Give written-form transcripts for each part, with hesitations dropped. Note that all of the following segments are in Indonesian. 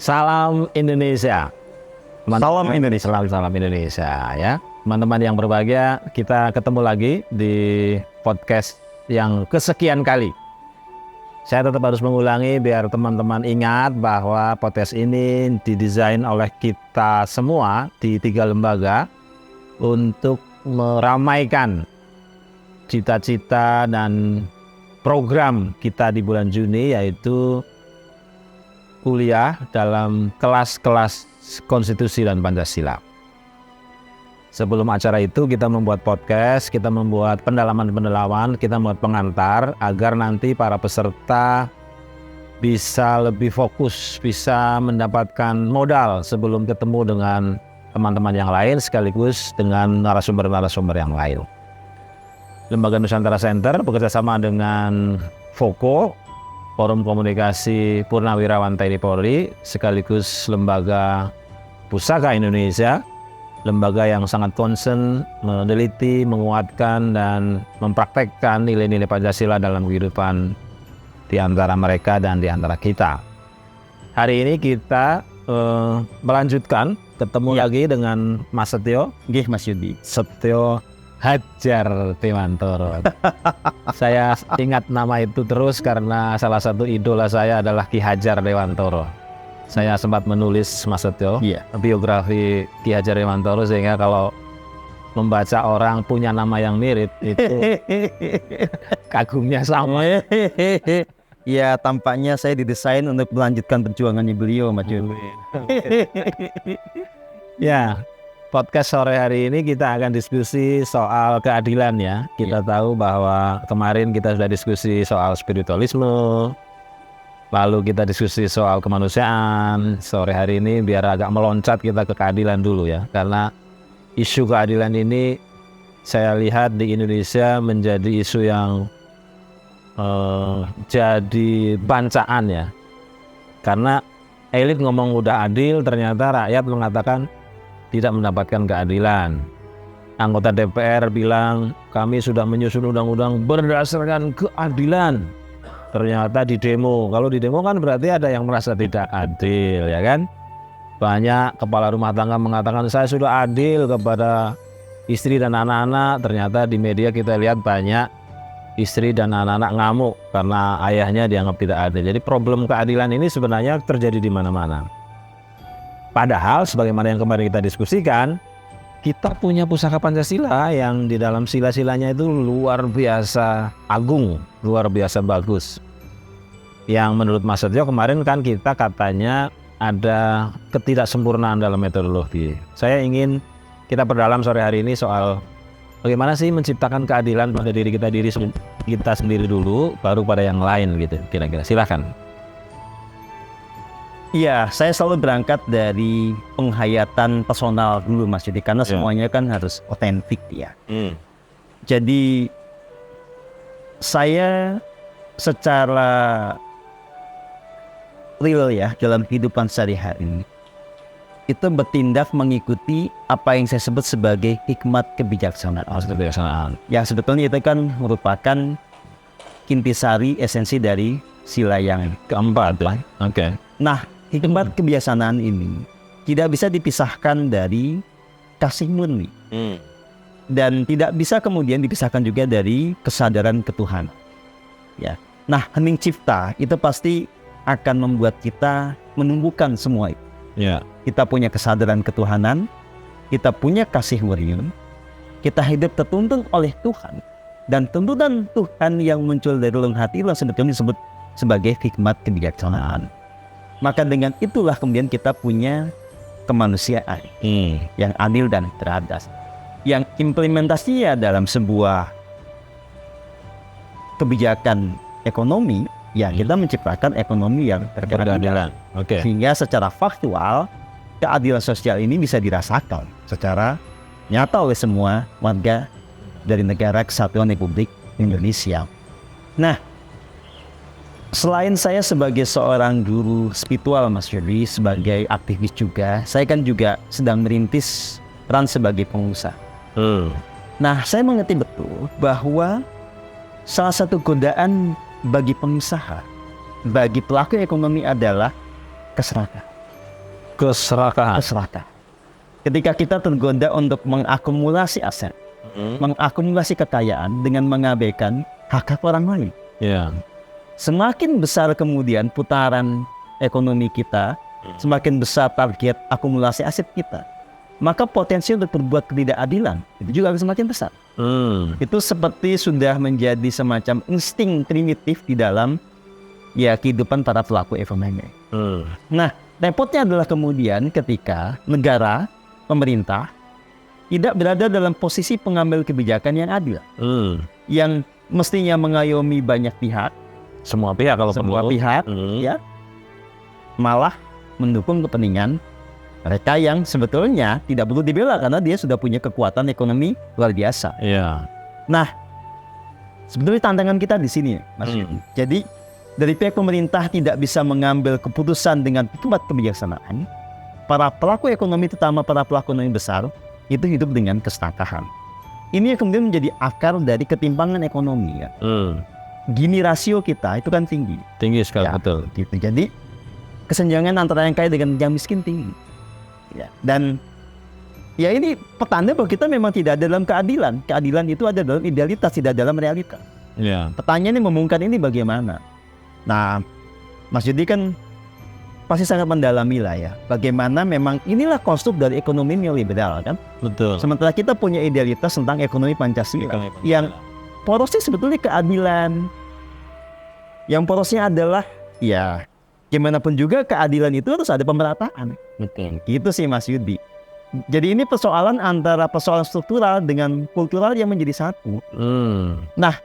Salam Indonesia. Salam Indonesia. Salam Indonesia ya. Teman-teman yang berbahagia, kita ketemu lagi di podcast yang kesekian kali. Saya tetap harus mengulangi biar teman-teman ingat bahwa podcast ini didesain oleh kita semua di 3 lembaga untuk meramaikan cita-cita dan program kita di bulan Juni, yaitu kuliah dalam kelas-kelas konstitusi dan Pancasila. Sebelum acara itu kita membuat podcast, kita membuat pendalaman-pendalaman, kita membuat pengantar agar nanti para peserta bisa lebih fokus, bisa mendapatkan modal sebelum ketemu dengan teman-teman yang lain sekaligus dengan narasumber-narasumber yang lain. Lembaga Nusantara Center bekerjasama dengan FOKO, Forum Komunikasi Purnawirawan TNI Polri, sekaligus Lembaga Pusaka Indonesia, lembaga yang sangat concern, meneliti, menguatkan, dan mempraktekkan nilai-nilai Pancasila dalam kehidupan di antara mereka dan di antara kita. Hari ini kita melanjutkan, ketemu lagi dengan Mas Setio. Nggih, Mas Yudi. Setio Hadjar Dewantoro. Saya ingat nama itu terus karena salah satu idola saya adalah Ki Hadjar Dewantoro. Saya sempat menulis, Mas Setio, biografi Ki Hadjar Dewantoro, sehingga kalau membaca orang punya nama yang mirip itu kagumnya sama. Ya, tampaknya saya didesain untuk melanjutkan perjuangannya beliau, Mas Yudi. Ya, podcast sore hari ini kita akan diskusi soal keadilan ya. Kita tahu bahwa kemarin kita sudah diskusi soal spiritualisme, lalu kita diskusi soal kemanusiaan. Sore hari ini biar agak meloncat kita ke keadilan dulu ya. Karena isu keadilan ini saya lihat di Indonesia menjadi isu yang jadi bancaan ya. Karena elit ngomong udah adil, ternyata rakyat mengatakan tidak mendapatkan keadilan. Anggota DPR bilang kami sudah menyusun undang-undang berdasarkan keadilan. Ternyata di demo, kalau di demo kan berarti ada yang merasa tidak adil ya kan. Banyak kepala rumah tangga mengatakan saya sudah adil kepada istri dan anak-anak. Ternyata di media kita lihat banyak istri dan anak-anak ngamuk karena ayahnya dianggap tidak adil. Jadi problem keadilan ini sebenarnya terjadi di mana-mana. Padahal sebagaimana yang kemarin kita diskusikan, kita punya pusaka Pancasila yang di dalam sila-silanya itu luar biasa agung, luar biasa bagus. Yang menurut Mas Setio kemarin kan kita katanya ada ketidaksempurnaan dalam metodologi. Saya ingin kita perdalam sore hari ini soal bagaimana sih menciptakan keadilan pada diri kita sendiri dulu, baru pada yang lain gitu kira-kira. Silakan. Iya, saya selalu berangkat dari penghayatan personal dulu, Mas Yudi, karena semuanya kan harus otentik ya. Jadi saya secara real ya dalam kehidupan sehari-hari itu bertindak mengikuti apa yang saya sebut sebagai hikmat kebijaksanaan. Yang sebetulnya itu kan merupakan intisari esensi dari sila yang keempat. Oke. Nah, hikmat kebijaksanaan ini tidak bisa dipisahkan dari kasih murni. Dan tidak bisa kemudian dipisahkan juga dari kesadaran ketuhanan. Ya. Nah, hening cipta itu pasti akan membuat kita menumbuhkan semua itu. Ya. Kita punya kesadaran ketuhanan, kita punya kasih murni, kita hidup tertuntun oleh Tuhan, dan tuntunan Tuhan yang muncul dari dalam hati itu sebetulnya disebut sebagai hikmat kebijaksanaan. Maka dengan itulah kemudian kita punya kemanusiaan yang adil dan beradab, yang implementasinya dalam sebuah kebijakan ekonomi, ya kita menciptakan ekonomi yang berkeadilan. Sehingga secara faktual keadilan sosial ini bisa dirasakan secara nyata oleh semua warga dari negara Kesatuan Republik Indonesia. Nah, selain saya sebagai seorang guru spiritual, Mas Yudi, sebagai aktivis juga, saya kan juga sedang merintis peran sebagai pengusaha. Nah, saya mengerti betul bahwa salah satu godaan bagi pengusaha, bagi pelaku ekonomi adalah keserakahan. Keserakahan. Ketika kita tergoda untuk mengakumulasi aset, mengakumulasi kekayaan dengan mengabaikan hak-hak orang lain. Ya. Semakin besar kemudian putaran ekonomi kita, semakin besar target akumulasi aset kita, maka potensi untuk berbuat ketidakadilan itu juga akan semakin besar. Itu seperti sudah menjadi semacam insting primitif di dalam kehidupan para pelaku ekonomi. Nah, repotnya adalah kemudian ketika negara, pemerintah tidak berada dalam posisi pengambil kebijakan yang adil, yang mestinya mengayomi banyak pihak, semua pihak kalau perlu. Ya, malah mendukung kepentingan mereka yang sebetulnya tidak perlu dibela karena dia sudah punya kekuatan ekonomi luar biasa. Iya. Nah, sebetulnya tantangan kita di sini, Mas. Jadi dari pihak pemerintah tidak bisa mengambil keputusan dengan hikmat kebijaksanaan. Para pelaku ekonomi, terutama para pelaku ekonomi besar, itu hidup dengan keserakahan. Ini yang kemudian menjadi akar dari ketimpangan ekonomi. Ya. Gini rasio kita itu kan tinggi sekali, betul. Gitu. Jadi kesenjangan antara yang kaya dengan yang miskin tinggi. Ya. Dan ini petanda bahwa kita memang tidak ada dalam keadilan. Keadilan itu ada dalam idealitas, tidak dalam realitas. Ya. Pertanyaannya membongkar ini bagaimana? Nah, Mas Yudi kan pasti sangat mendalami lah ya. Bagaimana memang inilah konstruk dari ekonomi neoliberal kan? Betul. Sementara kita punya idealitas tentang ekonomi Pancasila. Yang porosnya sebetulnya keadilan. Yang porosnya adalah gimana pun juga keadilan itu harus ada pemerataan. Betul. Gitu sih Mas Yudi. Jadi ini persoalan antara persoalan struktural dengan kultural yang menjadi satu. Nah,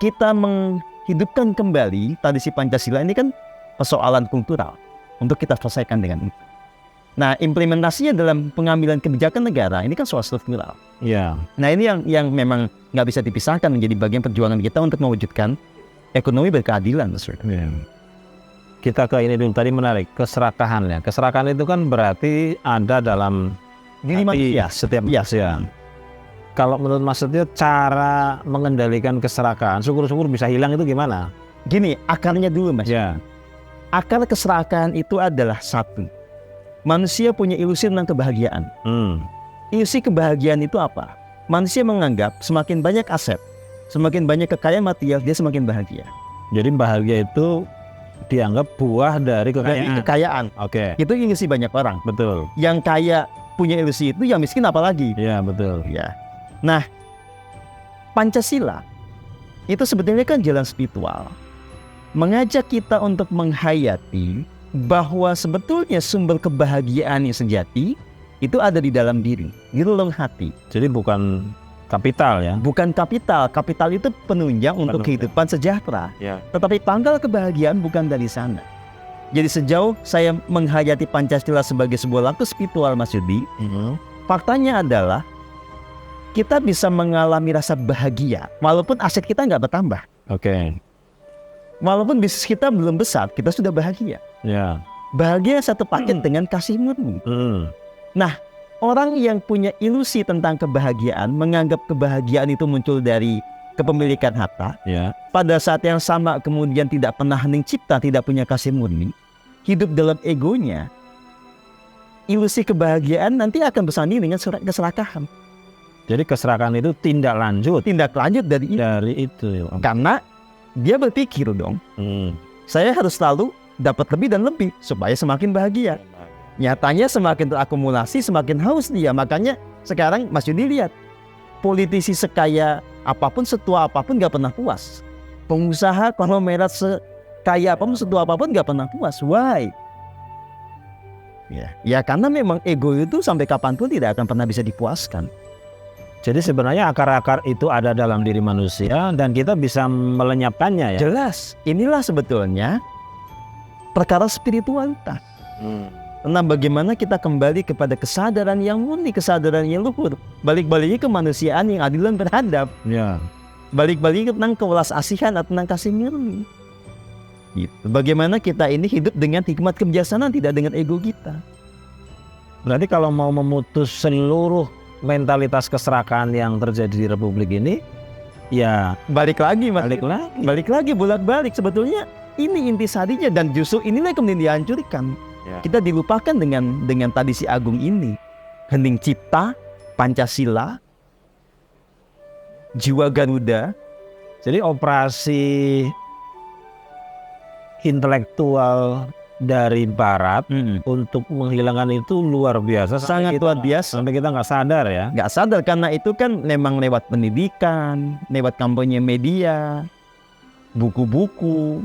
kita menghidupkan kembali tradisi Pancasila ini kan persoalan kultural untuk kita selesaikan dengan itu. Nah, implementasinya dalam pengambilan kebijakan negara ini kan soal struktural. Iya. Nah, ini yang memang nggak bisa dipisahkan, menjadi bagian perjuangan kita untuk mewujudkan ekonomi berkeadilan. Yeah. Kita ke ini dulu, tadi menarik, keserakahan ya. Keserakahan itu kan berarti ada dalam diri manusia, setiap manusia. Kalau menurut Mas Setio, cara mengendalikan keserakahan, syukur-syukur bisa hilang itu gimana? Gini, akarnya dulu Mas. Ya. Akar keserakahan itu adalah satu. Manusia punya ilusi tentang kebahagiaan. Ilusi kebahagiaan itu apa? Manusia menganggap semakin banyak aset, semakin banyak kekayaan material, dia semakin bahagia. Jadi bahagia itu dianggap buah dari kekayaan. Oke. Itu ilusi banyak orang. Betul. Yang kaya punya ilusi itu, yang miskin apalagi. Iya, betul. Ya. Nah, Pancasila itu sebetulnya kan jalan spiritual, mengajak kita untuk menghayati bahwa sebetulnya sumber kebahagiaan yang sejati itu ada di dalam diri, di dalam hati. Jadi bukan kapital ya? Bukan kapital. Kapital itu penunjang untuk kehidupan sejahtera. Ya. Tetapi pangkal kebahagiaan bukan dari sana. Jadi sejauh saya menghayati Pancasila sebagai sebuah langkah spiritual, Mas Yudi, faktanya adalah kita bisa mengalami rasa bahagia walaupun aset kita nggak bertambah. Oke. Walaupun bisnis kita belum besar, kita sudah bahagia. Ya. Bahagia satu paket dengan kasih murni. Nah, orang yang punya ilusi tentang kebahagiaan, menganggap kebahagiaan itu muncul dari kepemilikan harta. Ya. Pada saat yang sama kemudian tidak pernah hening cipta, tidak punya kasih murni, hidup dalam egonya. Ilusi kebahagiaan nanti akan bersanding dengan keserakahan. Jadi keserakahan itu tindak lanjut dari itu. Karena dia berpikir dong, saya harus selalu dapat lebih dan lebih supaya semakin bahagia. Nyatanya semakin terakumulasi, semakin haus dia. Makanya sekarang Mas Yudi lihat, politisi sekaya apapun, setua apapun gak pernah puas. Pengusaha konglomerat sekaya apapun, setua apapun gak pernah puas. Why? Ya karena memang ego itu sampai kapanpun tidak akan pernah bisa dipuaskan. Jadi sebenarnya akar-akar itu ada dalam diri manusia dan kita bisa melenyapkannya ya. Jelas, inilah sebetulnya perkara spiritualitas. Tentang bagaimana kita kembali kepada kesadaran yang murni, kesadaran yang luhur. Balik-baliknya kemanusiaan yang adil dan beradab. Ya. Balik-baliknya tentang kewelas asihan atau tentang kasih murni. Gitu. Bagaimana kita ini hidup dengan hikmat kebijaksanaan, tidak dengan ego kita. Berarti kalau mau memutus seluruh mentalitas keserakahan yang terjadi di Republik ini, ya balik lagi Mas. Balik lagi bolak-balik. Sebetulnya ini intisarinya dan justru inilah yang kemudian dihancurkan. Ya. Kita dilupakan dengan tradisi agung ini. Hening Cipta, Pancasila, Jiwa Garuda. Jadi operasi intelektual dari Barat untuk menghilangkan itu luar biasa. Sangat luar biasa. Sampai kita nggak sadar ya. Nggak sadar karena itu kan memang lewat pendidikan, lewat kampanye media, buku-buku.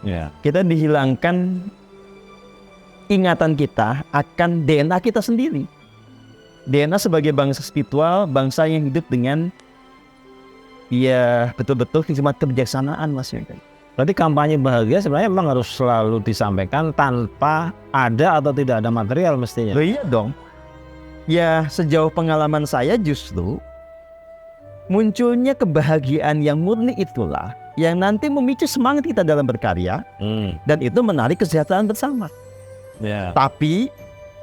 Ya. Kita dihilangkan ingatan kita akan DNA kita sendiri. DNA sebagai bangsa spiritual, bangsa yang hidup dengan betul-betul hikmat kebijaksanaan, Mas Yoga. Berarti kampanye bahagia sebenarnya memang harus selalu disampaikan tanpa ada atau tidak ada material mestinya. Loh iya dong. Ya sejauh pengalaman saya justru munculnya kebahagiaan yang murni itulah yang nanti memicu semangat kita dalam berkarya dan itu menarik kesejahteraan bersama. Ya. Tapi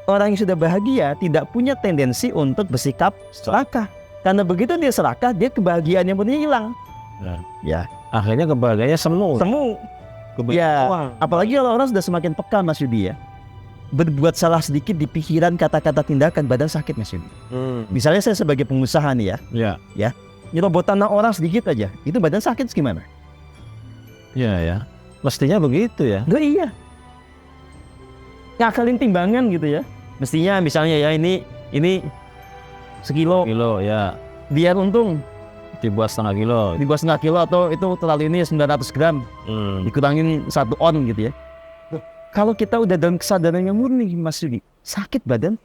orang yang sudah bahagia tidak punya tendensi untuk bersikap serakah. Karena begitu dia serakah, dia kebahagiaan yang murni hilang. Ya. Akhirnya kebahagiaannya semu. Ya, apalagi kalau orang sudah semakin peka, Mas Yudi ya. Berbuat salah sedikit di pikiran, kata-kata, tindakan, badan sakit, Mas Yudi. Misalnya saya sebagai pengusaha nih ya. Nyerobot tanah orang sedikit aja, itu badan sakit gimana? Ya. Mestinya begitu ya. Loh iya. Ngakalin timbangan gitu ya. Mestinya misalnya ya ini sekilo. Kilo ya. Biar untung Dibuat setengah kilo. Atau itu terlalu ini 900 gram. Dikurangin 1 on gitu ya. Kalau kita udah dalam kesadaran yang murni, Mas Yudi, sakit badan.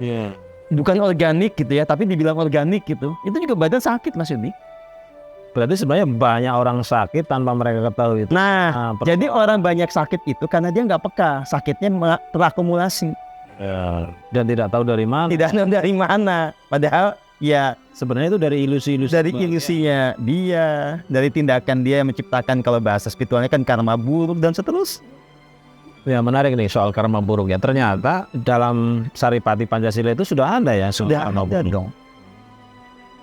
Iya. Bukan organik gitu ya, tapi dibilang organik gitu. Itu juga badan sakit, Mas Yudi. Berarti sebenarnya banyak orang sakit tanpa mereka ketahui. Nah, jadi orang banyak sakit itu karena dia nggak peka. Sakitnya terakumulasi. Ya. Dan tidak tahu dari mana. Tidak tahu dari mana. Padahal ya sebenarnya itu dari ilusi-ilusi. Dari ilusinya dia, dari tindakan dia yang menciptakan, kalau bahasa spiritualnya kan karma buruk dan seterusnya. Ya menarik nih soal karma buruk ya. Ternyata dalam Saripati Pancasila itu sudah ada ya. Sudah ada dong.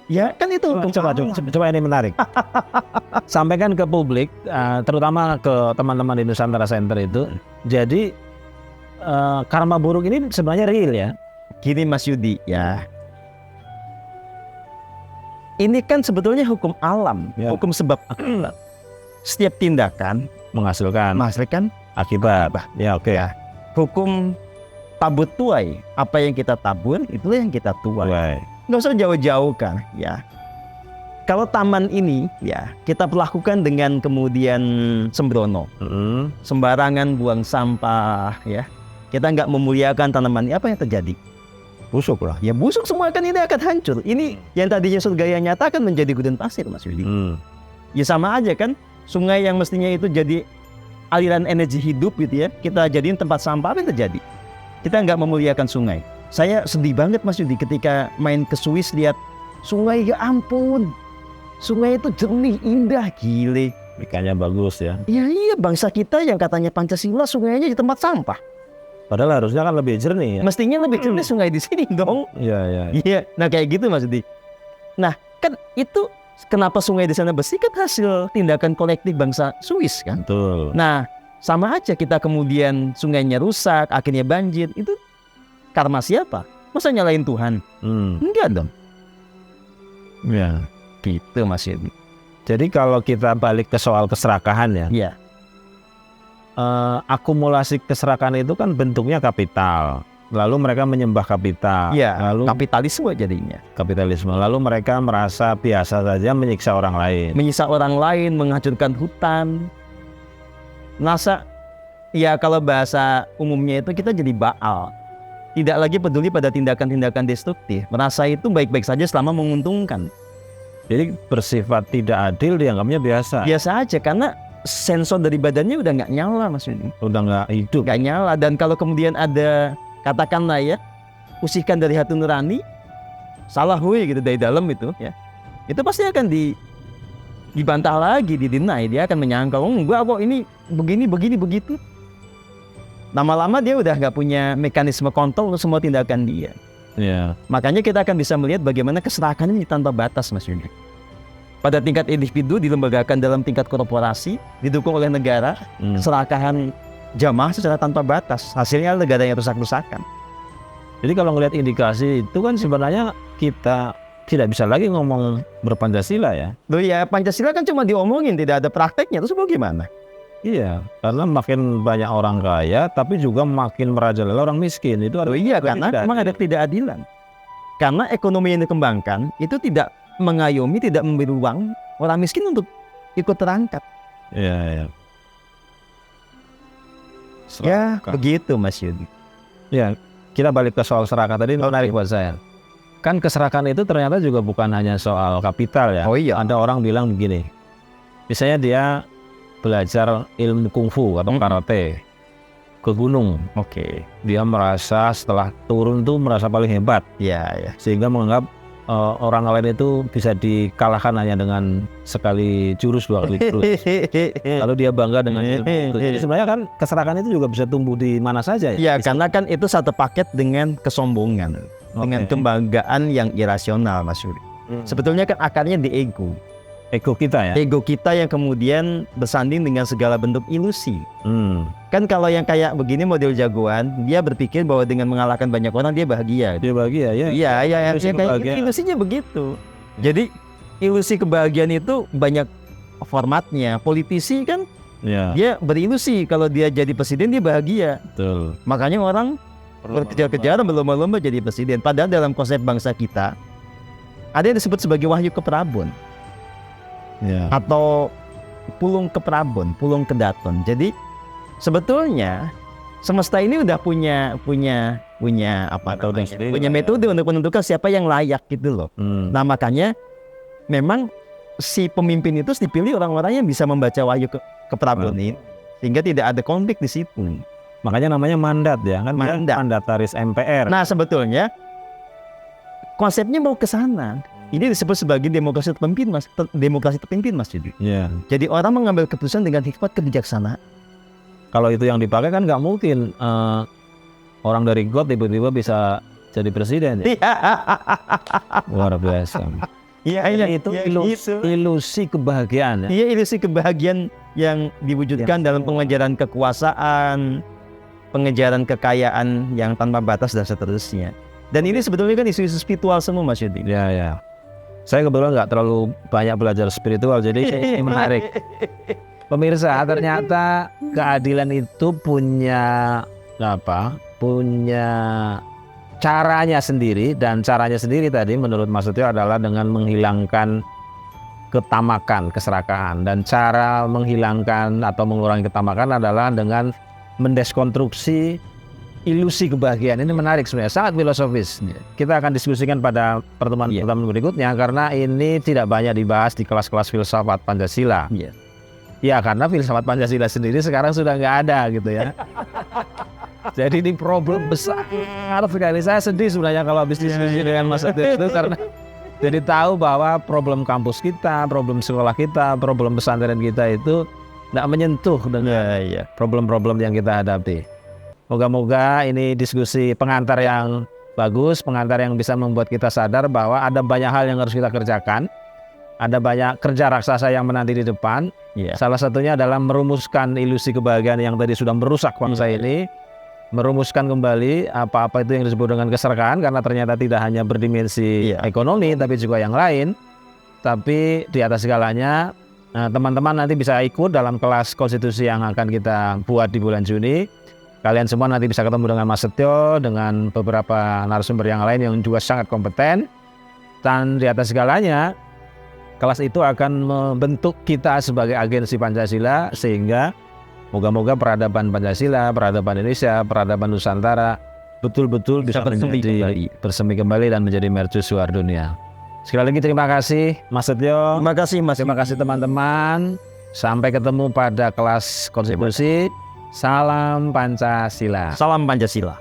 Ya kan itu. Coba ini menarik. Sampaikan ke publik, terutama ke teman-teman di Nusantara Center itu. Jadi karma buruk ini sebenarnya real ya. Gini Mas Yudi ya. Ini kan sebetulnya hukum alam, hukum sebab akibat. Setiap tindakan menghasilkan akibat. Ya oke. Ya. Hukum tabur tuai, apa yang kita tabur itulah yang kita tuai. Nggak usah jauh-jauh kan, ya. Kalau taman ini, ya kita perlakukan dengan kemudian sembrono, sembarangan buang sampah, ya. Kita nggak memuliakan tanaman ini, apa yang terjadi? Busuk lah. Ya busuk semua kan, ini akan hancur. Ini yang tadinya surga yang nyata akan menjadi gudang pasir, Mas Yudi. Ya sama aja kan, sungai yang mestinya itu jadi aliran energi hidup gitu ya, kita jadiin tempat sampah, apa yang terjadi? Kita nggak memuliakan sungai. Saya sedih banget Mas Yudi ketika main ke Swiss lihat sungai, ya ampun. Sungai itu jernih, indah, gile. Ikannya bagus ya. Iya, bangsa kita yang katanya Pancasila sungainya di tempat sampah. Padahal harusnya kan lebih jernih ya. Mestinya lebih jernih sungai di sini dong. Iya. Nah kayak gitu Mas Yudi. Nah kan itu kenapa sungai di sana bersih kan hasil tindakan kolektif bangsa Swiss kan. Betul. Nah sama aja kita kemudian sungainya rusak, akhirnya banjir. Itu karma siapa? Masa nyalain Tuhan? Enggak dong. Ya, gitu Mas Yudi. Jadi kalau kita balik ke soal keserakahan ya. Iya. Akumulasi keserakahan itu kan bentuknya kapital. Lalu mereka menyembah kapital. Iya. Lalu kapitalisme jadinya. Kapitalisme. Lalu mereka merasa biasa saja menyiksa orang lain. Menyiksa orang lain, menghancurkan hutan. Merasa ya kalau bahasa umumnya itu kita jadi baal. Tidak lagi peduli pada tindakan-tindakan destruktif. Merasa itu baik-baik saja selama menguntungkan. Jadi bersifat tidak adil dianggapnya biasa. Biasa aja karena sensor dari badannya udah nggak nyala Mas Yudi. Udah nggak hidup. Nggak nyala. Dan kalau kemudian ada katakanlah ya usihkan dari hati nurani, salah gitu dari dalam itu ya, itu pasti akan dibantah lagi, didinai. Dia akan menyangka, enggak kok ini begini begitu. Lama-lama dia udah nggak punya mekanisme kontrol untuk semua tindakan dia. Ya. Makanya kita akan bisa melihat bagaimana keserakahan ini tanpa batas Mas Yudi. Pada tingkat individu dilembagakan dalam tingkat korporasi, didukung oleh negara, keserakahan jamaah secara tanpa batas. Hasilnya negara yang rusak-rusakan. Jadi kalau ngelihat indikasi itu kan sebenarnya kita tidak bisa lagi ngomong berpancasila ya. Loh ya, Pancasila kan cuma diomongin, tidak ada prakteknya. Terus bagaimana? Iya, karena makin banyak orang kaya, tapi juga makin merajalela orang miskin. Itu Loh iya, karena memang ada ketidakadilan. Karena ekonomi yang dikembangkan itu tidak mengayomi, tidak memberi ruang orang miskin untuk ikut terangkat. Iya, iya. Ya, begitu Mas Yudi. Ya, kita balik ke soal serakah tadi, menarik buat saya. Kan keserakahan itu ternyata juga bukan hanya soal kapital ya. Oh iya. Ada orang bilang begini, misalnya dia belajar ilmu kungfu atau karate ke gunung. Oke. Dia merasa setelah turun tuh merasa paling hebat. Ya, ya. Sehingga menganggap orang lain itu bisa dikalahkan hanya dengan sekali jurus, 2 kali jurus. Lalu dia bangga dengan ilmu itu. Jadi sebenarnya kan keserakahan itu juga bisa tumbuh di mana saja ya. Ya, karena kan itu satu paket dengan kesombongan, dengan kebanggaan yang irasional, Mas Yudi. Sebetulnya kan akarnya di ego. Ego kita ya. Ego kita yang kemudian bersanding dengan segala bentuk ilusi. Kan kalau yang kayak begini model jagoan, dia berpikir bahwa dengan mengalahkan banyak orang dia bahagia. Dia bahagia ya. Iya, kayak ilusinya begitu. Jadi ilusi kebahagiaan itu banyak formatnya. Politisi kan dia berilusi kalau dia jadi presiden dia bahagia. Betul. Makanya orang berkejar-kejaran berlomba-lomba jadi presiden. Padahal dalam konsep bangsa kita ada yang disebut sebagai wahyu keprabon. Ya. Atau pulung keprabon, pulung kedaton. Jadi sebetulnya semesta ini udah punya metode untuk menentukan siapa yang layak gitu loh. Nah makanya memang si pemimpin itu dipilih orang-orang yang bisa membaca wahyu keprabon ini, sehingga tidak ada konflik di situ. Makanya namanya mandat ya kan, mandataris MPR. Nah sebetulnya konsepnya mau ke sana. Ini disebut sebagai demokrasi terpimpin, Mas. Jadi. Yeah. Jadi orang mengambil keputusan dengan hikmat kebijaksanaan. Kalau itu yang dipakai kan nggak mungkin orang dari God tiba-tiba bisa jadi presiden. Ya? Luar biasa. Iya, itu ilusi kebahagiaan. Ya? Iya, ilusi kebahagiaan yang diwujudkan dalam pengejaran kekuasaan, pengejaran kekayaan yang tanpa batas dan seterusnya. Dan ini sebetulnya kan isu-isu spiritual semua, Mas Yudi. Ya, ya. Saya kebetulan nggak terlalu banyak belajar spiritual, jadi ini menarik. Pemirsa, ternyata keadilan itu punya caranya sendiri, dan caranya sendiri tadi menurut Mas Setio adalah dengan menghilangkan ketamakan, keserakahan. Dan cara menghilangkan atau mengurangi ketamakan adalah dengan mendeskonstruksi ilusi kebahagiaan. Ini menarik sebenarnya, sangat filosofis. Kita akan diskusikan pada pertemuan berikutnya karena ini tidak banyak dibahas di kelas-kelas filsafat Pancasila. Ya karena filsafat Pancasila sendiri sekarang sudah nggak ada gitu ya. Jadi ini problem besar sekali. Saya sedih sebenarnya kalau habis diskusi dengan Mas Setio itu karena jadi tahu bahwa problem kampus kita, problem sekolah kita, problem pesantren kita itu tidak menyentuh dengan problem-problem yang kita hadapi. Moga-moga ini diskusi pengantar yang bagus, pengantar yang bisa membuat kita sadar bahwa ada banyak hal yang harus kita kerjakan. Ada banyak kerja raksasa yang menanti di depan. Salah satunya adalah merumuskan ilusi kebahagiaan yang tadi sudah merusak bangsa ini. Merumuskan kembali apa-apa itu yang disebut dengan keserakahan, karena ternyata tidak hanya berdimensi ekonomi, tapi juga yang lain. Tapi di atas segalanya, teman-teman nanti bisa ikut dalam kelas konstitusi yang akan kita buat di bulan Juni. Kalian semua nanti bisa ketemu dengan Mas Setio, dengan beberapa narasumber yang lain yang juga sangat kompeten. Dan di atas segalanya, kelas itu akan membentuk kita sebagai agensi Pancasila, sehingga moga-moga peradaban Pancasila, peradaban Indonesia, peradaban Nusantara betul-betul bisa bersemi kembali dan menjadi mercusuar dunia. Sekali lagi terima kasih Mas Setio. Terima kasih Mas. Terima kasih teman-teman. Sampai ketemu pada kelas konstitusi. Salam Pancasila. Salam Pancasila.